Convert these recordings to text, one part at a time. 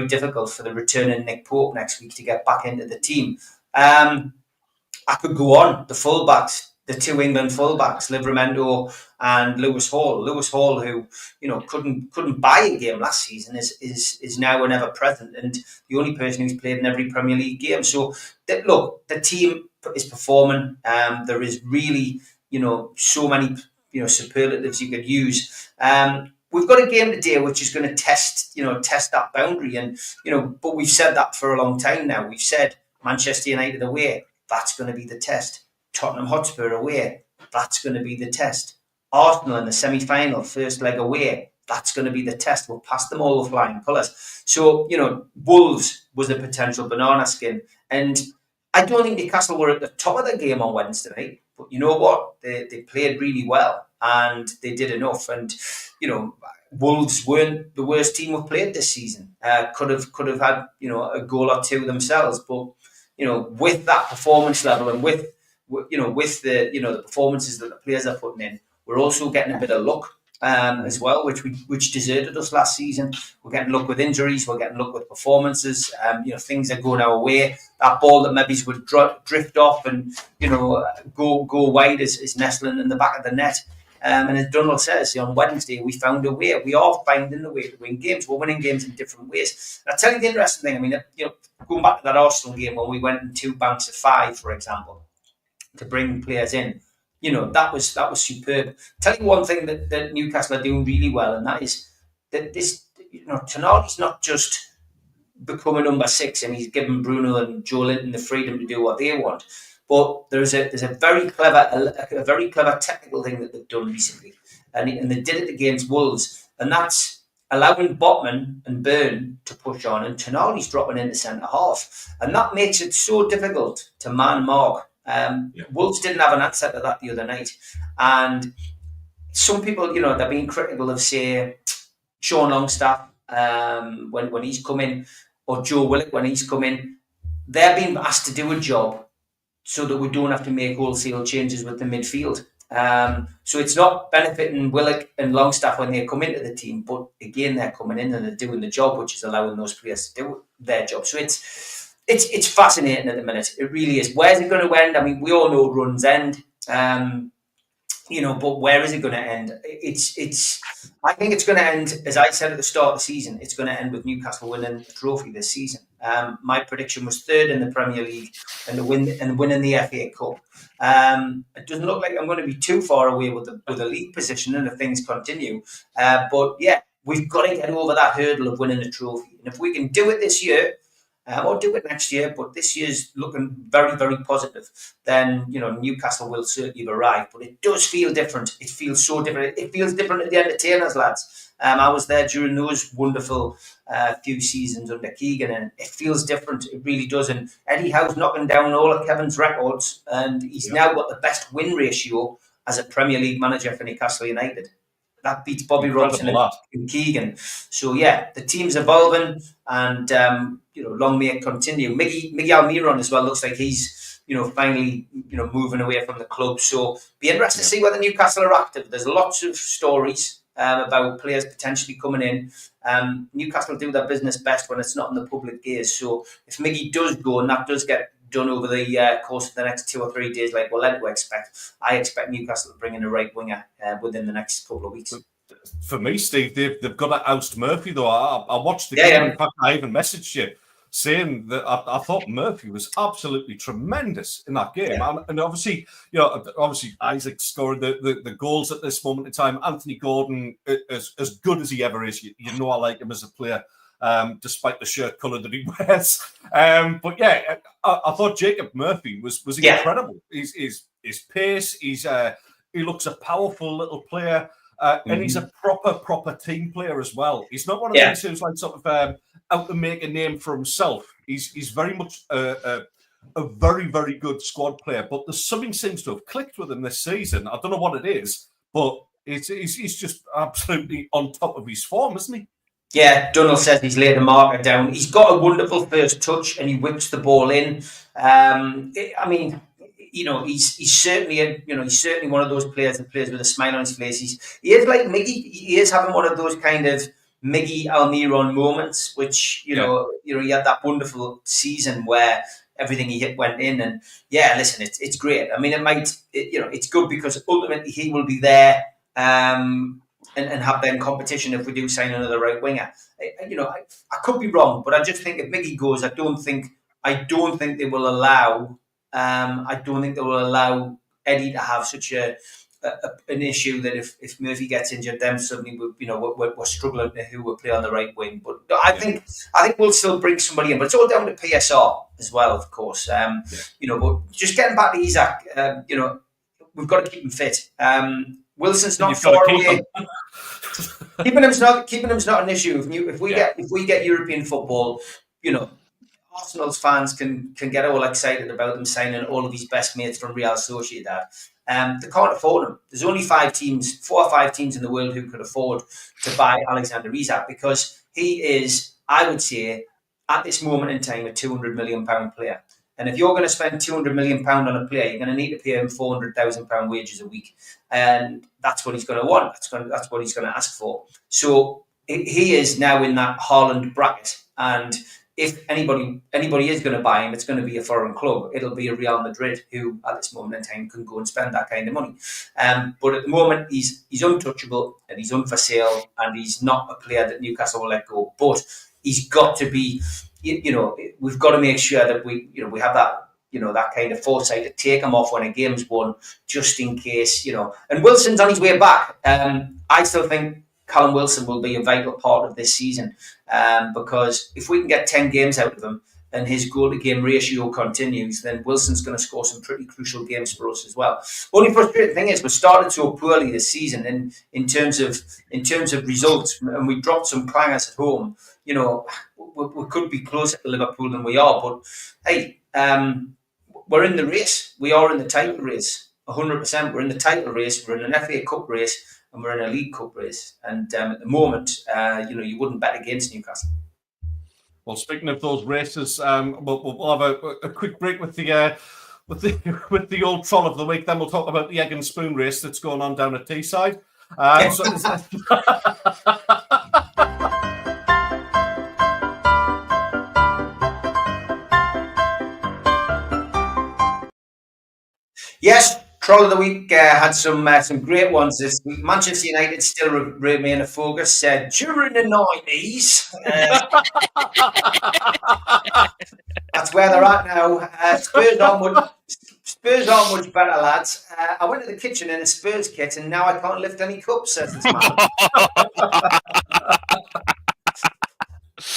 very difficult for the returning Nick Pope next week to get back into the team. I could go on. The fullbacks, the two England fullbacks, Livramento and Lewis Hall. Lewis Hall, who couldn't buy a game last season, is now an ever present and the only person who's played in every Premier League game. So look, the team is performing. There is really so many superlatives you could use. We've got a game today which is going to test that boundary, and but we've said that for a long time now. We've said Manchester United away, that's going to be the test. Tottenham Hotspur away, that's going to be the test. Arsenal in the semi-final, first leg away, that's going to be the test. We'll pass them all with flying colours. So, Wolves was a potential banana skin. And I don't think Newcastle were at the top of the game on Wednesday night. But you know what? They played really well and they did enough. And, Wolves weren't the worst team we've played this season. Could have had, a goal or two themselves. But, with that performance level and with the performances that the players are putting in, we're also getting a bit of luck as well, which deserted us last season. We're getting luck with injuries, we're getting luck with performances. Things are going our way. That ball that maybe would drift off and go wide is nestling in the back of the net. And as Donald says, on Wednesday we found a way. We are finding a way to win games. We're winning games in different ways. And I'll tell you the interesting thing. I mean, going back to that Arsenal game when we went in 2 banks of 5, for example, to bring players in, that was superb. Tell you one thing that Newcastle are doing really well, and that is that this, Tonali's not just become a number 6 and he's given Bruno and Joe Linton the freedom to do what they want. But there's a very clever technical thing that they've done recently, and they did it against Wolves, and that's allowing Botman and Byrne to push on, and Tonali's dropping into centre half, and that makes it so difficult to man mark. Wolves didn't have an answer to that the other night, and some people, they're being critical of, say, Sean Longstaff when he's come in, or Joe Willock when he's come in. They're being asked to do a job so that we don't have to make wholesale changes with the midfield. So it's not benefiting Willock and Longstaff when they come into the team, but again, they're coming in and they're doing the job, which is allowing those players to do their job. So it's fascinating at the minute. It really is. Where's it going to end? I mean, we all know runs end, but where is it going to end? I think it's going to end, as I said at the start of the season, it's going to end with Newcastle winning a trophy this season. My prediction was 3rd in the Premier League and winning the FA Cup. It doesn't look like I'm going to be too far away with the league position, and if things continue. But yeah, we've got to get over that hurdle of winning a trophy. And if we can do it this year, or do it next year, but this year's looking very, very positive, then, Newcastle will certainly have arrived. But it does feel different. It feels so different. It feels different at the entertainers, lads. I was there during those wonderful few seasons under Keegan, and it feels different. It really does. And Eddie Howe's knocking down all of Kevin's records, and he's now got the best win ratio as a Premier League manager for Newcastle United. That beats Bobby Robson and Keegan. So yeah, the team's evolving, and long may it continue. Miggy Almiron as well looks like he's finally moving away from the club. So be interested to see whether Newcastle are active. There's lots of stories about players potentially coming in. Newcastle do their business best when it's not in the public gaze. So if Miggy does go and that does get done over the course of the next 2 or 3 days, like we're led to expect, I expect Newcastle to bring in a right winger within the next couple of weeks. For me, Steve, they've got to oust Murphy, though. I watched the game. In fact, I even messaged you saying that I thought Murphy was absolutely tremendous in that game. Yeah. And obviously, Isaac scored the goals at this moment in time. Anthony Gordon, as good as he ever is, I like him as a player. Despite the shirt colour that he wears. But yeah, I thought Jacob Murphy was incredible. His pace, he looks a powerful little player, and he's a proper team player as well. He's not one of those who's like sort of out to make a name for himself. He's very much a very, very good squad player, but there's something seems to have clicked with him this season. I don't know what it is, but he's just absolutely on top of his form, isn't he? Yeah, Donald says he's laid a marker down. He's got a wonderful first touch and he whips the ball in. He's certainly one of those players that plays with a smile on his face. He is like Miggy. He is having one of those kind of Miggy Almiron moments, which you know, he had that wonderful season where everything he hit went in, and listen, it's great. I mean, it's good because ultimately he will be there and have then competition if we do sign another right winger. I could be wrong, but I just think if Miggy goes, I don't think they will allow. I don't think they will allow Eddie to have such an issue that if Murphy gets injured, then suddenly we're struggling to who will play on the right wing. But I think we'll still bring somebody in, but it's all down to PSR as well, of course. But just getting back to Isak, we've got to keep him fit. Wilson's not far away. Keeping him's not an issue. If we get European football, Arsenal's fans can get all excited about them signing all of his best mates from Real Sociedad. They can't afford him. There's only 4 or 5 teams in the world who could afford to buy Alexander Isak because he is, I would say, at this moment in time, a £200 million player. And if you're going to spend £200 million on a player, you're going to need to pay him £400,000 wages a week. And that's what he's going to want. That's what he's going to ask for. So he is now in that Haaland bracket. And if anybody is going to buy him, it's going to be a foreign club. It'll be a Real Madrid who, at this moment in time, can go and spend that kind of money. But at the moment, he's untouchable and he's for sale, and he's not a player that Newcastle will let go. But he's got to be, we've got to make sure that we have that, that kind of foresight to take him off when a game's won, just in case, And Wilson's on his way back. I still think Callum Wilson will be a vital part of this season because if we can get 10 games out of him and his goal-to-game ratio continues, then Wilson's going to score some pretty crucial games for us as well. Only frustrating thing is we started so poorly this season in terms of results, and we dropped some clangers at home. We could be closer to Liverpool than we are, but hey, we're in the race. We are in the title race, 100%. We're in the title race. We're in an FA Cup race. And we're in a League Cup race, and at the moment, you wouldn't bet against Newcastle. Well, speaking of those races, we'll have a quick break with the old troll of the week. Then we'll talk about the egg and spoon race that's going on down at Teesside. Yes. Troll of the week had some great ones this week. Manchester United still remain a focus during the 90s. That's where they're at now. Spurs aren't much better, lads. I went to the kitchen in a Spurs kit and now I can't lift any cups, says this man.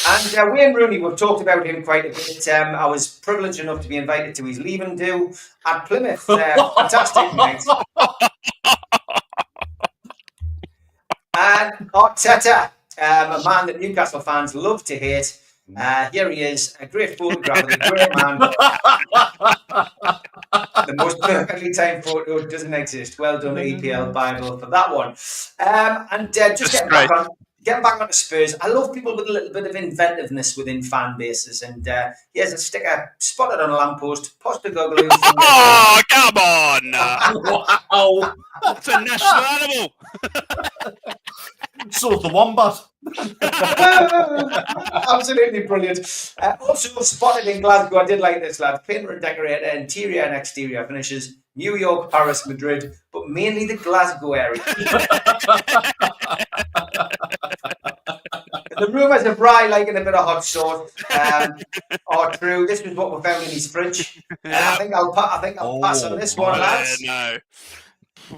And Wayne Rooney, we've talked about him quite a bit. I was privileged enough to be invited to his leaving do at Plymouth. Fantastic night. And Arteta, a man that Newcastle fans love to hate. Here he is, a great photograph of a great man. The most perfectly timed photo doesn't exist. Well done, EPL Bible, for that one. Just getting back onto Spurs, I love people with a little bit of inventiveness within fan bases. And here's a sticker spotted on a lamppost. Postecoglou. Oh, come on! Wow, that's a national animal. So the wombat. Absolutely brilliant. Also spotted in Glasgow. I did like this, lad. Painter and decorator, interior and exterior finishes. New York, Paris, Madrid, but mainly the Glasgow area. The rumours of Bry liking a bit of hot sauce are true. This was what we found in his fridge. I think I'll pass on this one, lads. No.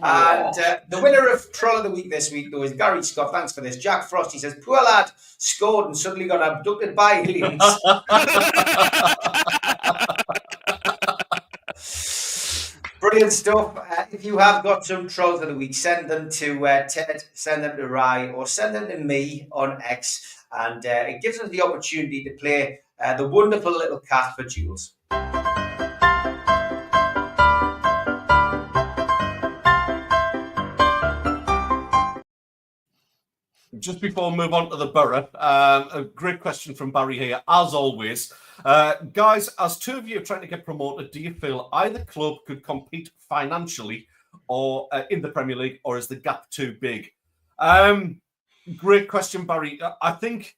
And the winner of Troll of the Week this week, though, is Gary Scott. Thanks for this. Jack Frost, he says, poor lad scored and suddenly got abducted by aliens. Brilliant stuff. If you have got some Trolls of the Week, send them to Ted, send them to Rye, or send them to me on X. And it gives us the opportunity to play the wonderful little cat for Jules. Just before we move on to the Borough, a great question from Barry here, as always. Guys, as two of you are trying to get promoted, do you feel either club could compete financially or in the Premier League, or is the gap too big? great question, Barry. I think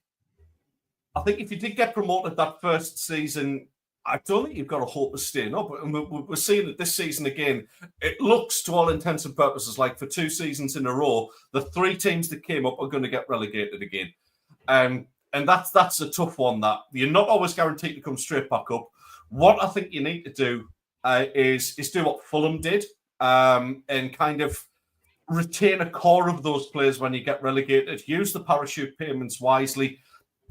if you did get promoted that first season, I don't think you've got a hope of staying up. And we're seeing it this season again. It looks, to all intents and purposes, like for 2 seasons in a row, the 3 teams that came up are going to get relegated again. And that's a tough one. That you're not always guaranteed to come straight back up. What I think you need to do is do what Fulham did, and kind of retain a core of those players when you get relegated. Use the parachute payments wisely,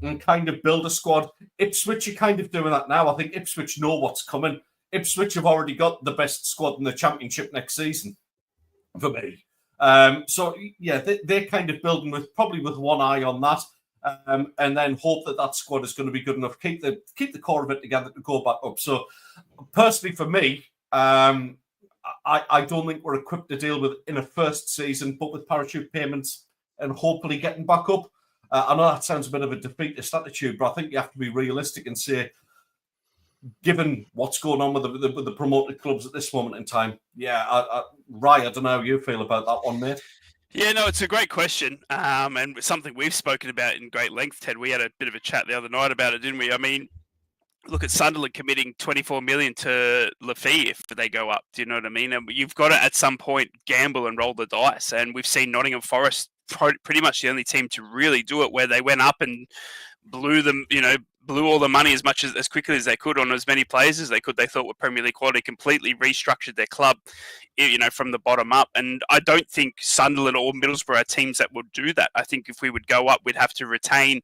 and kind of build a squad. Ipswich are kind of doing that now. I think Ipswich know what's coming. Ipswich have already got the best squad in the Championship next season, for me. So yeah, they're kind of building probably with one eye on that. And then hope that squad is going to be good enough. Keep the core of it together to go back up. So, personally, for me, I don't think we're equipped to deal with in a first season, but with parachute payments and hopefully getting back up. I know that sounds a bit of a defeatist attitude, but I think you have to be realistic and say, given what's going on with the promoted clubs at this moment in time, Ray, I don't know how you feel about that one, mate. Yeah, no, it's a great question, and something we've spoken about in great length, Ted. We had a bit of a chat the other night about it, didn't we? I mean, look at Sunderland committing 24 million to Lafayette if they go up. Do you know what I mean? And you've got to, at some point, gamble and roll the dice. And we've seen Nottingham Forest pretty much the only team to really do it, where they went up and blew all the money as quickly as they could on as many players as they could. They thought were Premier League quality, completely restructured their club, from the bottom up. And I don't think Sunderland or Middlesbrough are teams that would do that. I think if we would go up, we'd have to retain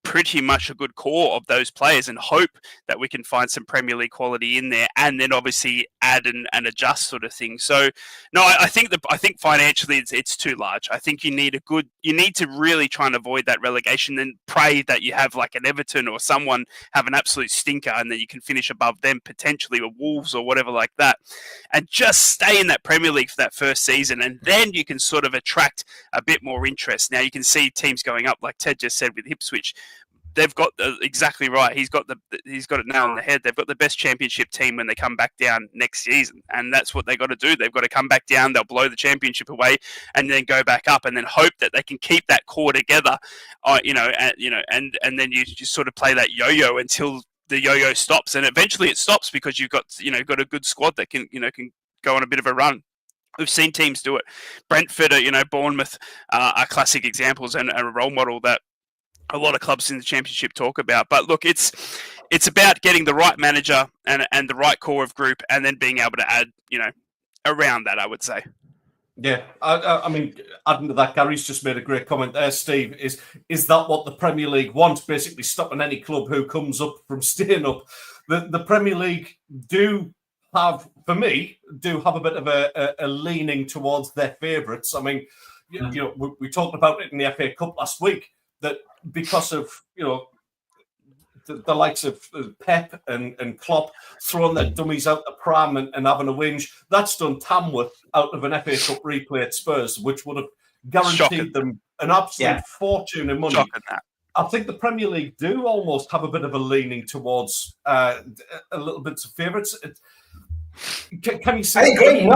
pretty much a good core of those players and hope that we can find some Premier League quality in there, and then obviously add and adjust sort of thing. So no, I think financially it's too large. I think you need to really try and avoid that relegation, and pray that you have like an Everton or someone have an absolute stinker and that you can finish above them, potentially, or Wolves or whatever like that, and just stay in that Premier League for that first season, and then you can sort of attract a bit more interest. Now you can see teams going up, like Ted just said with Ipswich. They've got exactly right. He's got it now on the head. They've got the best championship team when they come back down next season, and that's what they got to do. They've got to come back down. They'll blow the championship away, and then go back up, and then hope that they can keep that core together. And then you just sort of play that yo-yo until the yo-yo stops, and eventually it stops because you've got a good squad that can go on a bit of a run. We've seen teams do it. Brentford, Bournemouth are classic examples and a role model that a lot of clubs in the Championship talk about. But look, it's about getting the right manager and the right core of group, and then being able to add, around that, I would say. Yeah, I mean, adding to that, Gary's just made a great comment there, Steve. Is that what the Premier League wants? Basically stopping any club who comes up from staying up. The Premier League do have a bit of a leaning towards their favourites. I mean, we talked about it in the FA Cup last week, that because of the likes of Pep and Klopp throwing their dummies out the pram and having a whinge, that's done Tamworth out of an FA Cup replay at Spurs, which would have guaranteed them an absolute fortune in money. I think the Premier League do almost have a bit of a leaning towards a little bit of favourites. Can you say? I agree.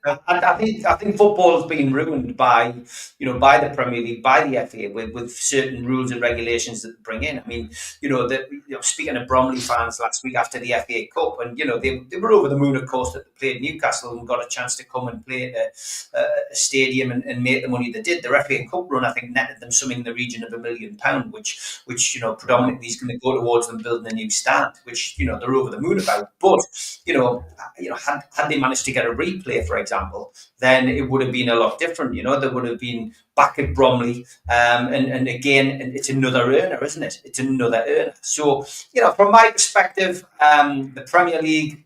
I think football has been ruined by the Premier League, by the FA, with certain rules and regulations that they bring in. I mean, speaking of Bromley fans last week after the FA Cup, and they were over the moon, of course, that they played Newcastle and got a chance to come and play at a stadium and make the money they did. Their FA Cup run, I think, netted them something in the region of £1 million, which predominantly is going to go towards them building a new stand, which they're over the moon about. But had they managed to get a replay, for example, then it would have been a lot different. There would have been back at Bromley, and again, it's another earner, isn't it? It's another earner. So, from my perspective, the Premier League,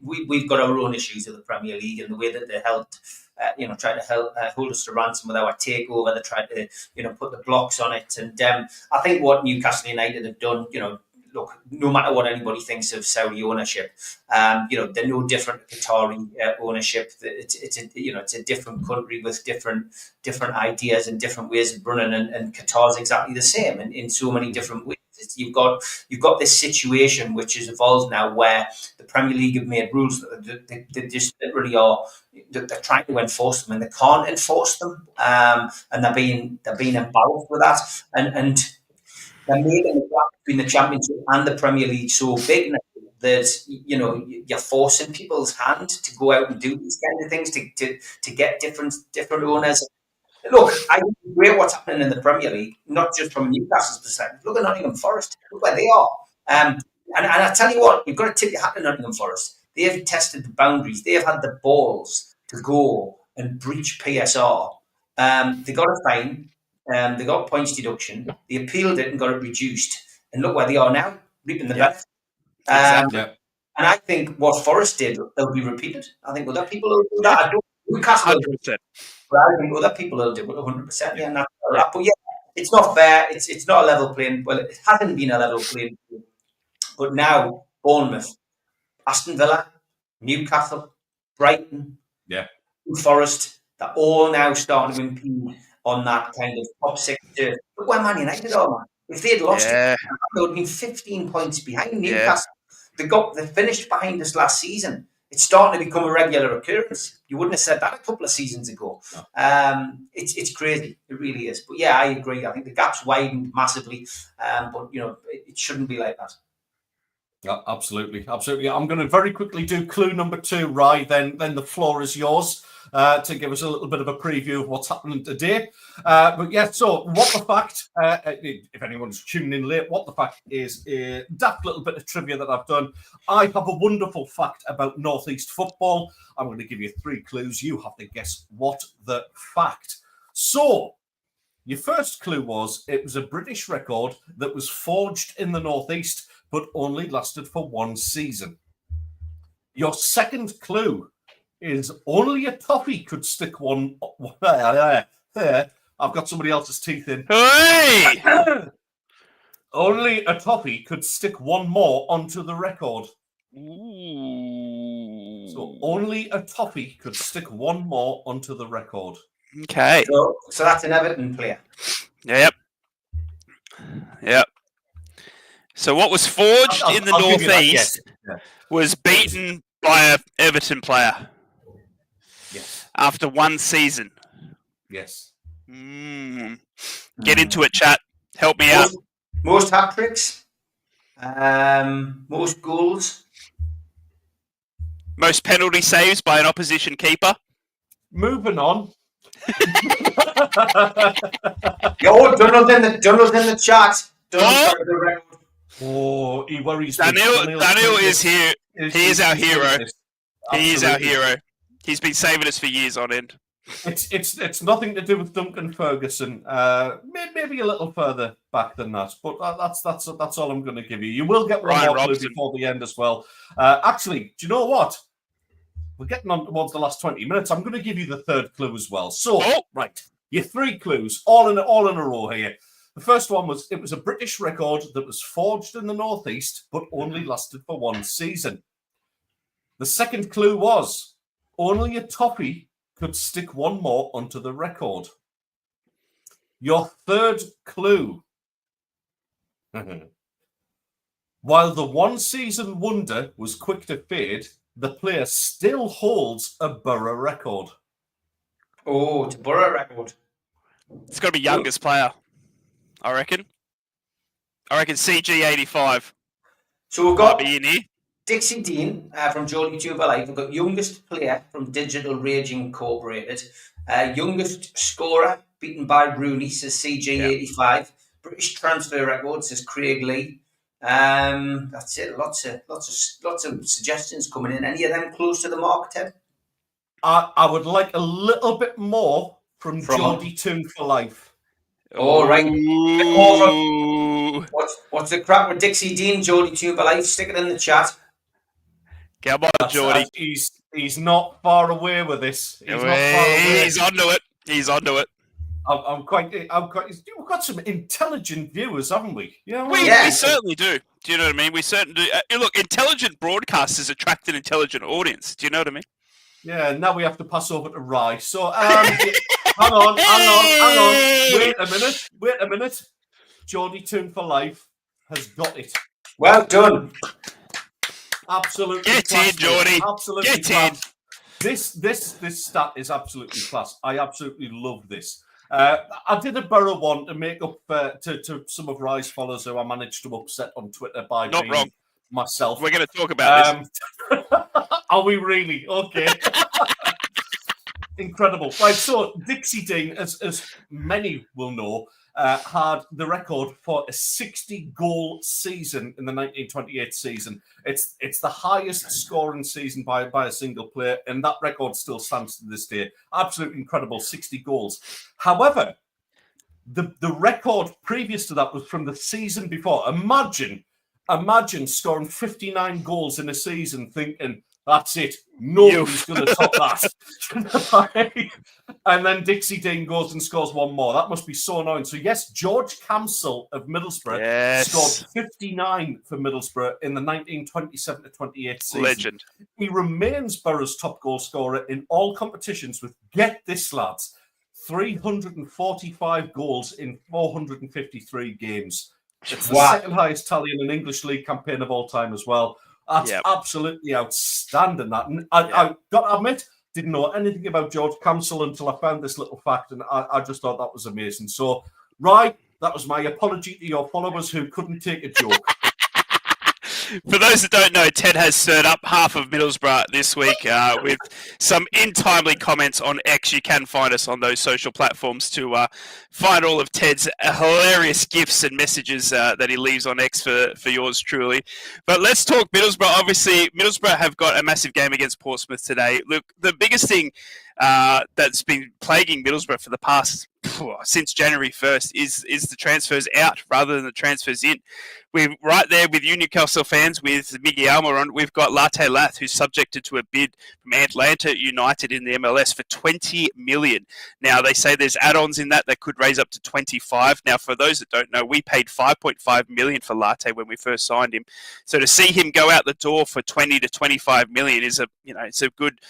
we've got our own issues with the Premier League and the way that they helped. Try to hold us to ransom with our takeover. They tried to, put the blocks on it, and I think what Newcastle United have done, look, no matter what anybody thinks of Saudi ownership, they're no different to Qatari ownership. It's a different country with different ideas and different ways of running, and Qatar's exactly the same in so many different ways. You've got this situation which has evolved now, where the Premier League have made rules that they just literally are. They're trying to enforce them, and they can't enforce them, and they're being embarrassed with that, and they're making the gap between the Championship and the Premier League so big now that you're forcing people's hand to go out and do these kind of things to get different owners. Look, I think it's great what's happening in the Premier League, not just from Newcastle's perspective. Look at Nottingham Forest. Look where they are. And I tell you what, you've got to tip your hat to Nottingham Forest. They have tested the boundaries. They have had the balls to go and breach PSR. They got a fine. They got points deduction. They appealed it and got it reduced. And look where they are now, reaping the benefit. Exactly. And I think what Forest did, they'll be repeated. I think other people will do that. I don't. Newcastle, 100%. but I think other people will do it 100%. Yeah, not that. But yeah, it's not fair. It's not a level playing. Well, it hasn't been a level playing field. But now Bournemouth, Aston Villa, Newcastle, Brighton, Forest, they're all now starting to impede on that kind of top six. Look where Man United are, man. If they'd lost it, they would have been 15 points behind Newcastle. They finished behind us last season. It's starting to become a regular occurrence. You wouldn't have said that a couple of seasons ago. No. It's crazy. It really is. But yeah, I agree. I think the gap's widened massively. But it shouldn't be like that. Yeah, absolutely. I'm going to very quickly do clue number 2, Rye. Then the floor is yours to give us a little bit of a preview of what's happening today. But yeah, so what the fact, if anyone's tuning in late, what the fact is a daft little bit of trivia that I've done. I have a wonderful fact about Northeast football. I'm going to give you 3 clues. You have to guess what the fact. So, your first clue was it was a British record that was forged in the Northeast, but only lasted for 1 season. Your second clue is only a toffee could stick one. There, I've got somebody else's teeth in. Hey! Only a toffee could stick one more onto the record. Ooh. So only a toffee could stick one more onto the record. Okay. So that's an Everton player. Yep. So what was forged in the Northeast was beaten by an Everton player. Yes. After 1 season. Yes. Get into it, chat. Help me out. Most hat tricks. Most goals. Most penalty saves by an opposition keeper. Moving on. Donald's in the chat. Oh, he worries. Daniel is here. He is our hero. He is our hero. He's been saving us for years on end. It's nothing to do with Duncan Ferguson. Maybe a little further back than that, but that's all I'm going to give you. You will get one more clue before the end as well. Actually, do you know what? We're getting on towards the last 20 minutes. I'm going to give you the third clue as well. So, right, your 3 clues, all in a row here. The first one was it was a British record that was forged in the Northeast, but only lasted for 1 season. The second clue was only a toffee could stick one more onto the record. Your third clue. While the 1 season wonder was quick to fade, the player still holds a Borough record. Oh, it's a Borough record. It's got to be youngest player, I reckon. CG85. So we've got in here. Dixie Dean from Geordie Two for Life. We've got youngest player from Digital Rage Incorporated. Youngest scorer beaten by Rooney, says CG85. Yep. British transfer record, says Craig Lee. That's it. Lots of suggestions coming in. Any of them close to the mark, Ted? I would like a little bit more from Geordie Two for Life. All right. What's the crack with Dixie Dean, Geordie Two for Life? Stick it in the chat. Come on, Geordie. He's not far away with this. He's onto it. I'm quite. We've got some intelligent viewers, haven't we? Yeah, we certainly do. Do you know what I mean? We certainly do. Look, intelligent broadcasters attract an intelligent audience. Do you know what I mean? Yeah. Now we have to pass over to Rye. So, hang on. Wait a minute. Geordie Tune for Life has got it. Well done. Absolutely. Get in, Geordie. Absolutely Get class. This stat is absolutely class. I absolutely love this. I did a Borough one to make up to some of Rye's followers who I managed to upset on Twitter by Not being wrong. myself. We're going to talk about this. Are we really? Okay. Incredible. Right, so Dixie Dean, as many will know, had the record for a 60-goal season in the 1928 season. It's the highest scoring season by a single player, and that record still stands to this day. Absolutely incredible, 60 goals. However, the record previous to that was from the season before. Imagine scoring 59 goals in a season, thinking, that's it. Nobody's going to top that. And then Dixie Dean goes and scores one more. That must be so annoying. So, yes, George Camsell of Middlesbrough scored 59 for Middlesbrough in the 1927-28 season. Legend. He remains Borough's top goal scorer in all competitions with, get this, lads, 345 goals in 453 games. It's the second highest tally in an English league campaign of all time as well. That's absolutely outstanding. That, and I got to admit, didn't know anything about George Camsell until I found this little fact, and I just thought that was amazing. So, right, that was my apology to your followers who couldn't take a joke. For those that don't know, Ted has stirred up half of Middlesbrough this week with some untimely comments on X. You can find us on those social platforms to find all of Ted's hilarious gifs and messages that he leaves on X for yours truly. But let's talk Middlesbrough. Obviously, Middlesbrough have got a massive game against Portsmouth today. Look, the biggest thing that's been plaguing Middlesbrough for the past since January 1st is the transfers out rather than the transfers in. We're right there with you Newcastle fans with Miggy Almiron. We've got Latte Lath, who's subjected to a bid from Atlanta United in the MLS for $20 million. Now, they say there's add-ons in that could raise up to 25. Now, for those that don't know, we paid $5.5 million for Latte when we first signed him. So to see him go out the door for 20 to 25 million is it's a good,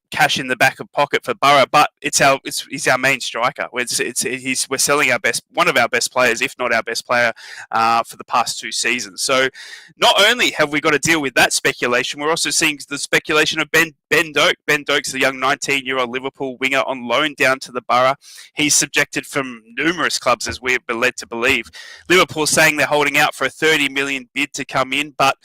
cash in the back of pocket for Borough, but he's our main striker. We're selling one of our best players, if not our best player, for the past 2 seasons. So not only have we got to deal with that speculation, we're also seeing the speculation of Ben Doak. Ben Doak's a young 19-year-old Liverpool winger on loan down to the Borough. He's subjected from numerous clubs, as we're led to believe. Liverpool saying they're holding out for a $30 million bid to come in, but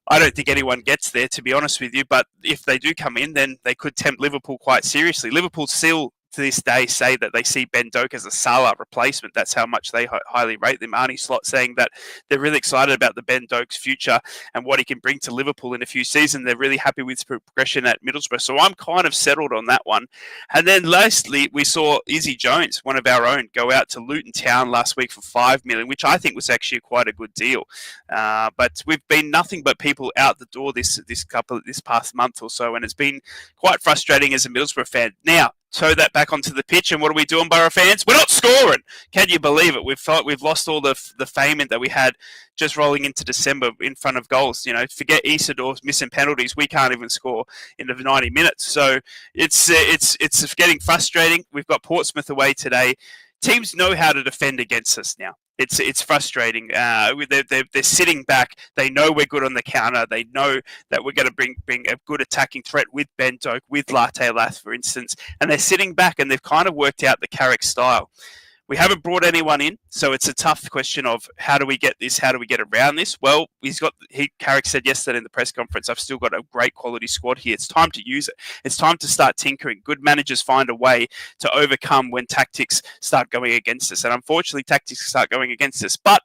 I don't think anyone gets there, to be honest with you. But if they do come in, then they could tempt Liverpool quite seriously. Liverpool still, to this day, say that they see Ben Doak as a Salah replacement. That's how much they highly rate them. Arnie Slot saying that they're really excited about the Ben Doak's future and what he can bring to Liverpool in a few seasons. They're really happy with his progression at Middlesbrough. So I'm kind of settled on that one. And then lastly, we saw Izzy Jones, one of our own, go out to Luton Town last week for $5 million, which I think was actually quite a good deal. But we've been nothing but people out the door this past month or so, and it's been quite frustrating as a Middlesbrough fan. Now, throw that back onto the pitch, and what are we doing, Borough fans? We're not scoring. Can you believe it? We've lost all the fame that we had just rolling into December in front of goals. Forget Isidore missing penalties. We can't even score in the 90 minutes. So it's getting frustrating. We've got Portsmouth away today. Teams know how to defend against us now. It's frustrating. They're sitting back. They know we're good on the counter. They know that we're going to bring a good attacking threat with Ben Doak, with Latte Lath, for instance. And they're sitting back, and they've kind of worked out the Carrick style. We haven't brought anyone in, so it's a tough question of how do we get this? How do we get around this? Well, Carrick said yesterday in the press conference, I've still got a great quality squad here. It's time to use it. It's time to start tinkering. Good managers find a way to overcome when tactics start going against us. And unfortunately, tactics start going against us. But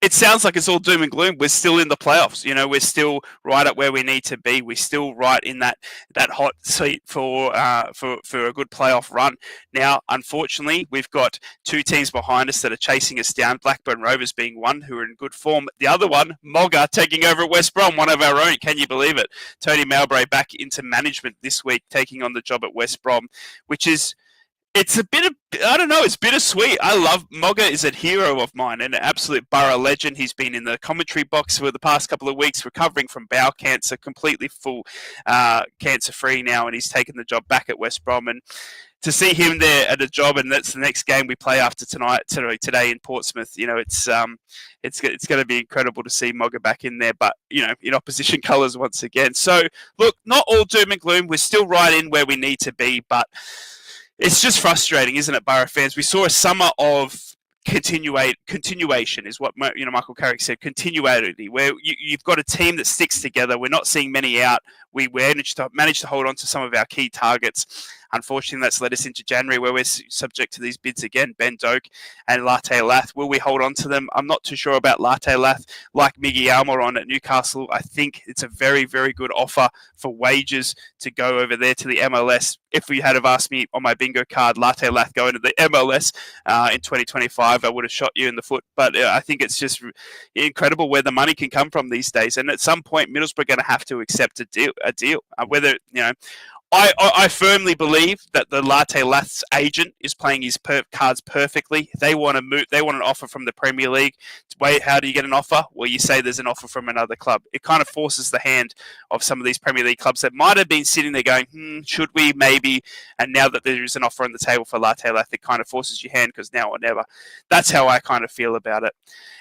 it sounds like it's all doom and gloom. We're still in the playoffs. We're still right at where we need to be. We're still right in that hot seat for a good playoff run. Now, unfortunately, we've got 2 teams behind us that are chasing us down. Blackburn Rovers being one, who are in good form. The other one, Mogga, taking over at West Brom, one of our own. Can you believe it? Tony Mowbray back into management this week, taking on the job at West Brom, which is It's a bit of, I don't know, it's bittersweet. I love, Mogga is a hero of mine and an absolute Borough legend. He's been in the commentary box for the past couple of weeks, recovering from bowel cancer, completely full, cancer-free now, and he's taken the job back at West Brom. And to see him there at a job, and that's the next game we play after today in Portsmouth. You know, it's going to be incredible to see Mogga back in there, but you know, in opposition colours once again. So look, not all doom and gloom. We're still right in where we need to be, but it's just frustrating, isn't it, Borough fans? We saw a summer of continuation is what Michael Carrick said. Continuity, where you've got a team that sticks together. We're not seeing many out. We managed to hold on to some of our key targets. Unfortunately, that's led us into January, where we're subject to these bids again. Ben Doak and Latte Lath. Will we hold on to them? I'm not too sure about Latte Lath. Like Miggy Almiron at Newcastle, I think it's a very, very good offer for wages to go over there to the MLS. If you had have asked me on my bingo card, Latte Lath going to the MLS in 2025, I would have shot you in the foot. But I think it's just incredible where the money can come from these days. And at some point, Middlesbrough are going to have to accept a deal. Whether, you know, I firmly believe that the Latte Lath's agent is playing his cards perfectly. They want to move. They want an offer from the Premier League. Wait, how do you get an offer? Well, you say there's an offer from another club. It kind of forces the hand of some of these Premier League clubs that might have been sitting there going, should we, maybe? And now that there is an offer on the table for Latte Lath, it kind of forces your hand because now or never. That's how I kind of feel about it.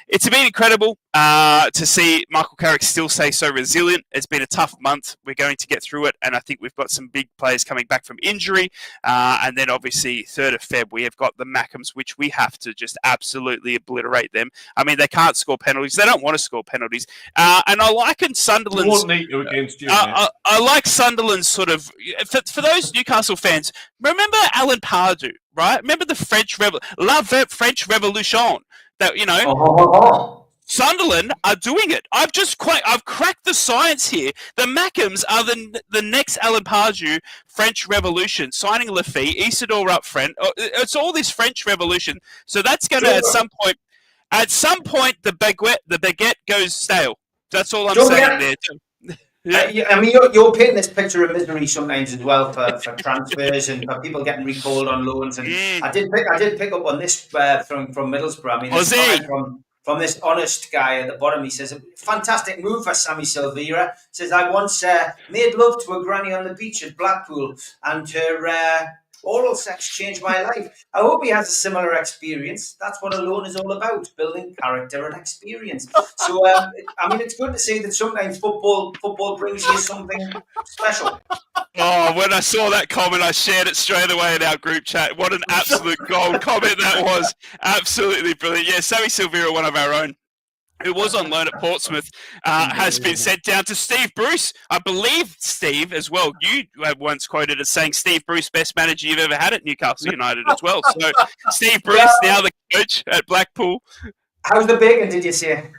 It's been incredible to see Michael Carrick still stay so resilient. It's been a tough month. We're going to get through it, and I think we've got some big players coming back from injury. And then obviously 3rd of Feb, we have got the Mackems, which we have to just absolutely obliterate them. I mean, they can't score penalties. They don't want to score penalties. And I liken Sunderland's... Won't need to against you, I like Sunderland's sort of... For those Newcastle fans, remember Alan Pardew, right? Remember the French French Revolution? That, you know, Sunderland are doing it. I've cracked the science here. The Mackems are the next Alan Pardew French Revolution, signing Lafay, Isidore up front. It's all this French Revolution. So that's going to, at some point, the baguette goes stale. That's all I'm saying there. Yeah. I mean, you're painting this picture of misery sometimes as well for transfers and for people getting recalled on loans. And I did pick up on this from Middlesbrough. I mean, this comment from this honest guy at the bottom. He says, a fantastic move for Sammy Silvera. Says, I once made love to a granny on the beach at Blackpool, and her oral sex changed my life. I hope he has a similar experience. That's what a loan is all about, building character and experience. So, I mean, it's good to see that sometimes football brings you something special. Oh, when I saw that comment, I shared it straight away in our group chat. What an absolute gold comment that was. Absolutely brilliant. Yeah, Sammy Silvera, one of our own, who was on loan at Portsmouth, has been sent down to Steve Bruce. I believe, Steve, as well, you once quoted as saying Steve Bruce, best manager you've ever had at Newcastle United as well. So Steve Bruce, now the coach at Blackpool. How's the bacon, did you say?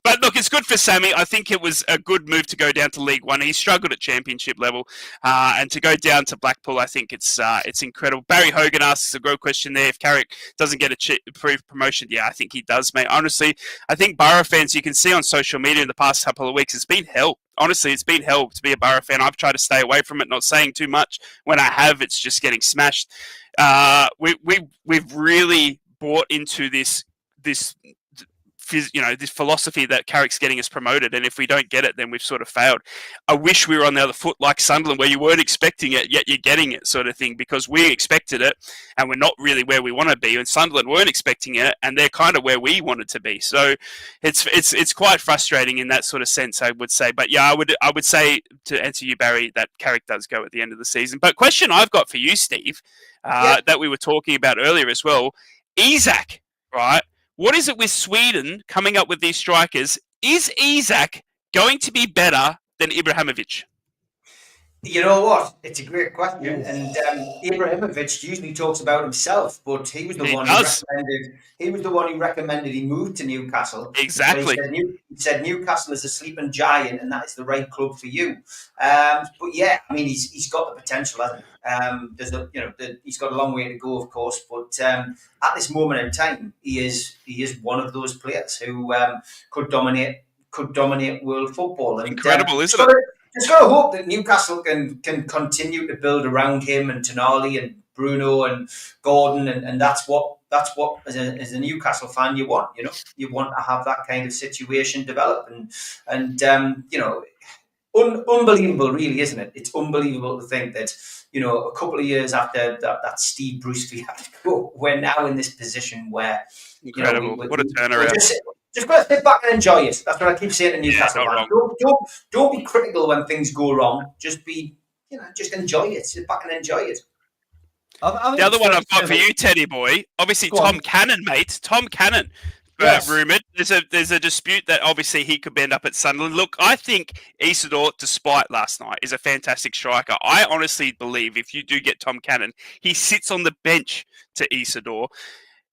But look, it's good for Sammy. I think it was a good move to go down to League One. He struggled at Championship level, and to go down to Blackpool, I think it's incredible. Barry Hogan asks a great question there. If Carrick doesn't get approved promotion, yeah, I think he does, mate. Honestly, I think Borough fans, you can see on social media in the past couple of weeks, it's been hell. Honestly, it's been hell to be a Borough fan. I've tried to stay away from it, not saying too much. When I have, it's just getting smashed. We've really bought into this philosophy that Carrick's getting us promoted, and if we don't get it, then we've sort of failed. I wish we were on the other foot like Sunderland, where you weren't expecting it, yet you're getting it, sort of thing, because we expected it, and we're not really where we want to be, and Sunderland weren't expecting it, and they're kind of where we wanted to be. So it's quite frustrating in that sort of sense, I would say. But yeah, I would say, to answer you, Barry, that Carrick does go at the end of the season. But question I've got for you, Steve, that we were talking about earlier as well, Isak, right? What is it with Sweden coming up with these strikers? Is Isak going to be better than Ibrahimovic? You know what? It's a great question, and Ibrahimovic usually talks about himself, but he was the one who recommended. He was the one who recommended he moved to Newcastle. Exactly. He said Newcastle is a sleeping giant, and that is the right club for you. But yeah, I mean, he's got the potential, hasn't he? He's got a long way to go, of course, but at this moment in time, he is one of those players who could dominate world football. And, incredible, isn't it? just got to hope that Newcastle can continue to build around him and Tonali and Bruno and Gordon, and that's what as a Newcastle fan you want. You want to have that kind of situation develop, and unbelievable, really, isn't it? It's unbelievable to think that a couple of years after that Steve Bruce fiasco, we're now in this position where incredible. What a turnaround! Just got to sit back and enjoy it. That's what I keep saying to Newcastle fans. Don't be critical when things go wrong. Just be, just enjoy it. Sit back and enjoy it. The other one I've got for you, Teddy boy, obviously Tom Cannon, mate. Tom Cannon, rumoured. There's a dispute that obviously he could end up at Sunderland. Look, I think Isidore, despite last night, is a fantastic striker. I honestly believe if you do get Tom Cannon, he sits on the bench to Isidore.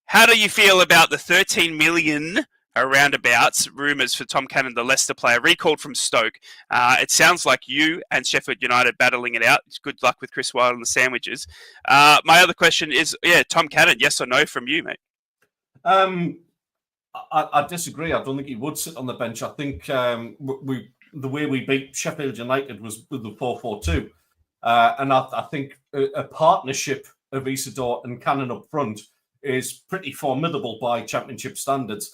How do you feel about the 13 million roundabouts rumours for Tom Cannon, the Leicester player, recalled from Stoke? It sounds like you and Sheffield United battling it out. Good luck with Chris Wilde and the sandwiches. My other question is, Tom Cannon, yes or no from you, mate? I disagree. I don't think he would sit on the bench. I think the way we beat Sheffield United was with the 4-4-2. And I think a partnership of Isidore and Cannon up front is pretty formidable by Championship standards.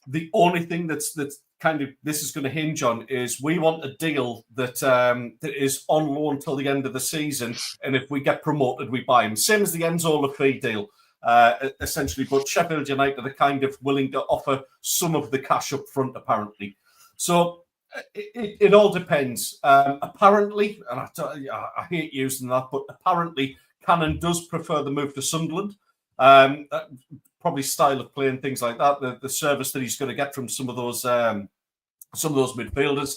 The only thing that's kind of this is going to hinge on is we want a deal that is on loan till the end of the season, and if we get promoted, we buy him. Same as the Enzo Lafay deal, essentially. But Sheffield United are kind of willing to offer some of the cash up front, apparently. So it all depends. Apparently, and I hate using that, but apparently Cannon does prefer the move to Sunderland. Probably style of play and things like that. The service that he's going to get from some of those midfielders.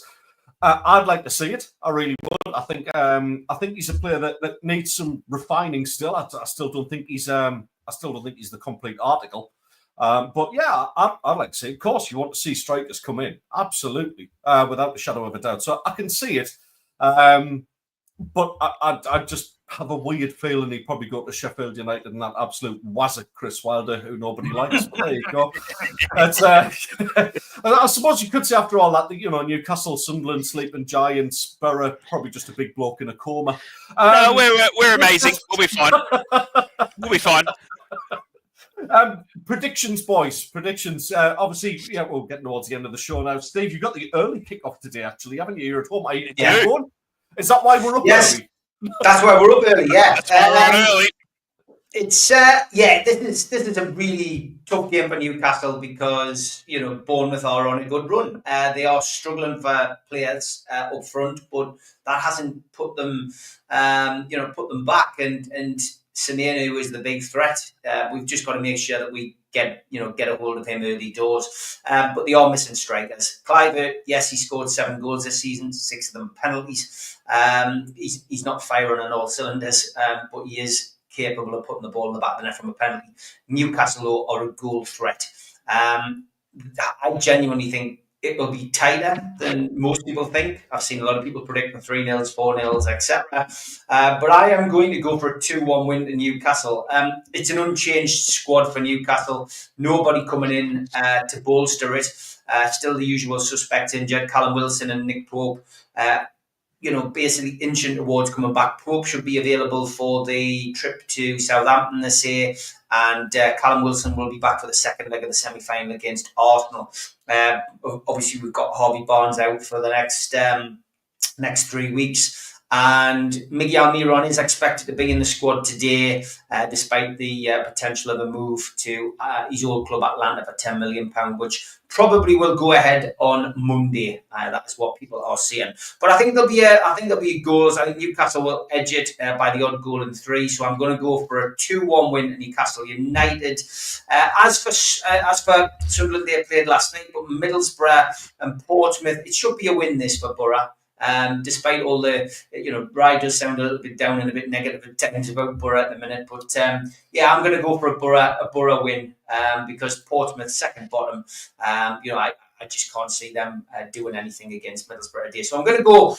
I'd like to see it. I really would. I think he's a player that needs some refining still. I still don't think he's the complete article. But yeah, I'd like to see it. Of course, you want to see strikers come in. Absolutely, without a shadow of a doubt. So I can see it. But I just have a weird feeling he'd probably go to Sheffield United and that absolute wazzock Chris Wilder, who nobody likes. But there you go. I suppose you could say after all that, Newcastle, Sunderland, Sleeping Giants, Borough, probably just a big bloke in a coma. No, we're amazing. We'll be fine. We'll be fine. Predictions, boys. Predictions. Obviously, we'll get towards the end of the show now. Steve, you got the early kickoff today, actually, haven't you? You're at home. Is that why we're up early? That's why we're up early, yeah. That's why we're up early. It's this is a really tough game for Newcastle because Bournemouth are on a good run. They are struggling for players up front, but that hasn't put them back. And Sinenu is the big threat. We've just got to make sure that we get a hold of him early doors. But they are missing strikers. Cliver, yes, he scored 7 goals this season, 6 of them penalties. He's not firing on all cylinders, but he is capable of putting the ball in the back of the net from a penalty. Newcastle are a goal threat. I genuinely think it will be tighter than most people think. I've seen a lot of people predicting 3-0s, 4-0s, etc. But I am going to go for a 2-1 win to Newcastle. It's an unchanged squad for Newcastle. Nobody coming in to bolster it. Still the usual suspects injured, Callum Wilson and Nick Pope. Basically inching towards coming back. Pope should be available for the trip to Southampton, they say, and Callum Wilson will be back for the second leg of the semi-final against Arsenal. Obviously, we've got Harvey Barnes out for the next 3 weeks. And Miguel Almiron is expected to be in the squad today, despite the potential of a move to his old club Atlanta for £10 million, which probably will go ahead on Monday. That's what people are saying. But I think there'll be goals. I think Newcastle will edge it by the odd goal in 3. So I'm going to go for a 2-1 win to Newcastle United. As for Sunderland, they played last night, but Middlesbrough and Portsmouth, it should be a win this for Borough. Despite all the, Rye does sound a little bit down and a bit negative at times about Borough at the minute. But I'm going to go for a Borough win because Portsmouth's second bottom. I just can't see them doing anything against Middlesbrough today. So I'm going to go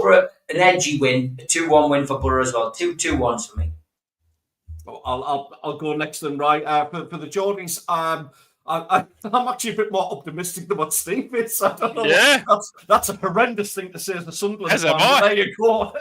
for an edgy win, a 2-1 win for Borough as well. 2-1s for me. I'll go next then, right? For the Geordies, I'm actually a bit more optimistic than what Steve is. I don't know. Yeah. That's a horrendous thing to say as a Sunderland As fan. am I. There you go.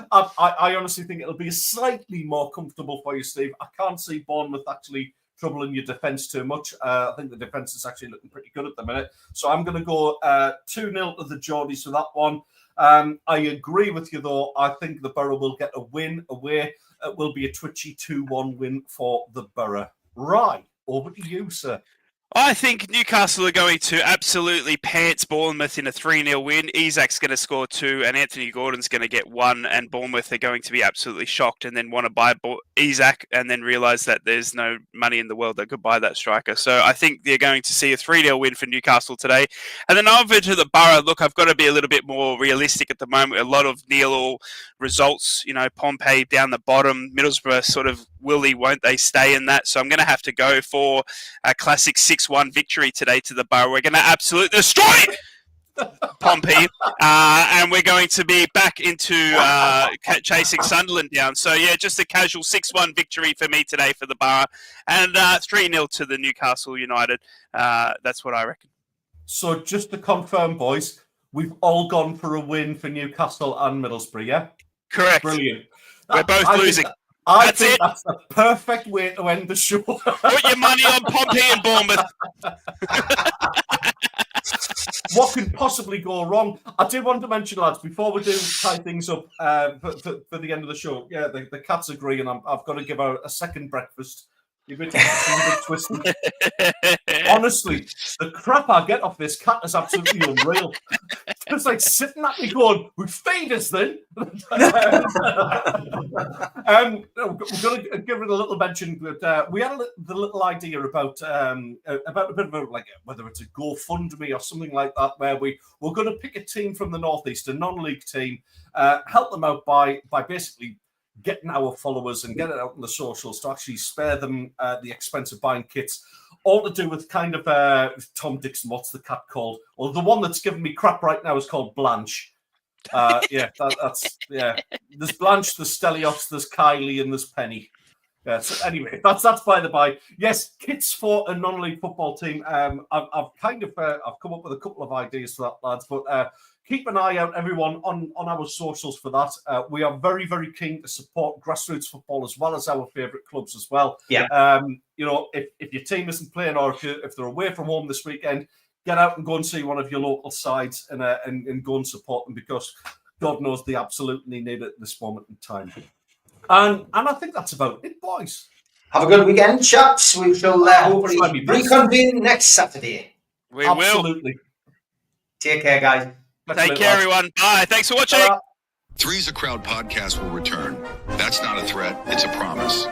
I honestly think it'll be slightly more comfortable for you, Steve. I can't see Bournemouth actually troubling your defence too much. I think the defence is actually looking pretty good at the minute. So I'm going to go 2-0 to the Geordies for that one. I agree with you, though. I think the Borough will get a win away. It will be a twitchy 2-1 win for the Borough. Right. Over to you, sir. I think Newcastle are going to absolutely pants Bournemouth in a 3-0 win. Isak's going to score 2 and Anthony Gordon's going to get 1, and Bournemouth are going to be absolutely shocked and then want to buy Isak and then realise that there's no money in the world that could buy that striker. So I think they're going to see a 3-0 win for Newcastle today. And then over to the Borough. Look, I've got to be a little bit more realistic at the moment. A lot of nil-all results. You know, Pompey down the bottom. Middlesbrough sort of willy, won't they stay in that? So I'm going to have to go for a classic 6-1 victory today to the Borough. We're going to absolutely destroy Pompey, and we're going to be back into chasing Sunderland down. So, yeah, just a casual 6-1 victory for me today for the Borough, and 3-0 to the Newcastle United. That's what I reckon. So just to confirm, boys, we've all gone for a win for Newcastle and Middlesbrough, yeah? Correct. Brilliant. We're both losing. I think that's the perfect way to end the show. Put your money on Pompey and Bournemouth. What could possibly go wrong? I did want to mention, lads, before we do tie things up for the end of the show, yeah, the cats agree, and I've got to give her a second breakfast. You're a bit twisted. Honestly, the crap I get off this cat is absolutely unreal. It's like sitting at me going, "We feed us then." We're going to give it a little mention, but we had the little idea about a bit of a, like, whether it's a GoFundMe or something like that, where we're going to pick a team from the Northeast, a non-league team, help them out by basically getting our followers and getting it out on the socials to actually spare them the expense of buying kits. All to do with kind of Tom Dixon, what's the cat called? Well, the one that's giving me crap right now is called Blanche. That's There's Blanche, there's Stelios, there's Kylie, and there's Penny. Yeah, so anyway, that's by the by. Yes, kits for a non-league football team. I've come up with a couple of ideas for that, lads, but keep an eye out, everyone, on our socials for that. We are very, very keen to support grassroots football as well as our favourite clubs as well. Yeah. You know, if your team isn't playing or if they're away from home this weekend, get out and go and see one of your local sides and go and support them, because God knows they absolutely need it at this moment in time. And I think that's about it, boys. Have a good weekend, chaps. We shall hopefully reconvene next Saturday. We Absolutely. will. Take care, guys. Take care, everyone. Bye. Thanks for watching. Three's a Crowd podcast will return. That's not a threat. It's a promise.